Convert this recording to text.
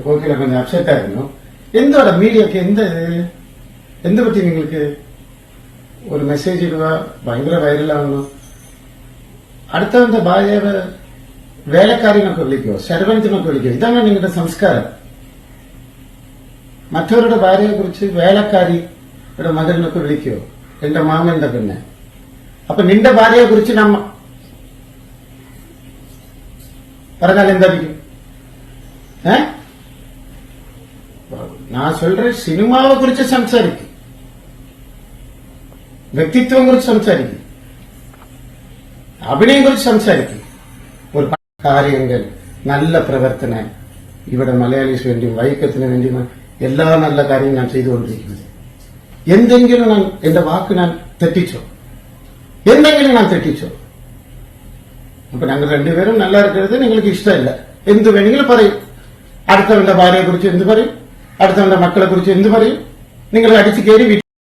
പോക്കില കൊഞ്ചം അപ്സെറ്റ് ആയിരുന്നു. എന്തോടെ മീഡിയൊക്കെ എന്ത് പറ്റി നിങ്ങൾക്ക്? ഒരു മെസ്സേജ് ഇടുക, ഭയങ്കര വൈറലാവുന്നു. അടുത്തവന്റെ ഭാര്യയുടെ വേലക്കാരിനൊക്കെ വിളിക്കുമോ, സെർവന്റിനൊക്കെ വിളിക്കുമോ? ഇതാണ് നിങ്ങളുടെ സംസ്കാരം. മറ്റവരുടെ ഭാര്യയെ കുറിച്ച് വേലക്കാരിയുടെ മകനൊക്കെ വിളിക്കുമോ? എന്റെ മാമന്റെ പെണ്ണെ. അപ്പൊ നിന്റെ ഭാര്യയെ കുറിച്ച് നമ്മ പറഞ്ഞാൽ എന്തായിരിക്കും? நான் சொல்றேன், சினிமாவை குறிச்சு സംസാരിക്കും, വ്യക്തിത്വം കുറിച്ച് സംസാരിക്കും, അഭിനയം കുറിച്ച് സംസാരിക്കും. ഒരു കാര്യങ്ങൾ നല്ല പ്രവർത്തനം ഇവിടെ മലയാളീസ് വേണ്ടിയും വൈക്കത്തിന് വേണ്ടിയും എല്ലാ നല്ല കാര്യവും ഞാൻ ചെയ്തുകൊണ്ടിരിക്കുന്നത്. എന്തെങ്കിലും എന്റെ വാക്ക് ഞാൻ തെറ്റിച്ചോ? എന്തെങ്കിലും ഞാൻ തെറ്റിച്ചോ? അപ്പൊ ഞങ്ങൾ രണ്ടുപേരും നല്ല ഇരിക്കുന്നത് നിങ്ങൾക്ക് ഇഷ്ടമല്ല. എന്ത് വേണമെങ്കിലും പറയും. അടുത്തവന്റെ ഭാര്യയെ കുറിച്ച് എന്ത് പറയും, അടുത്തവന്റെ മക്കളെ കുറിച്ച് എന്ത് പറയും? നിങ്ങൾ അടിച്ചു കയറി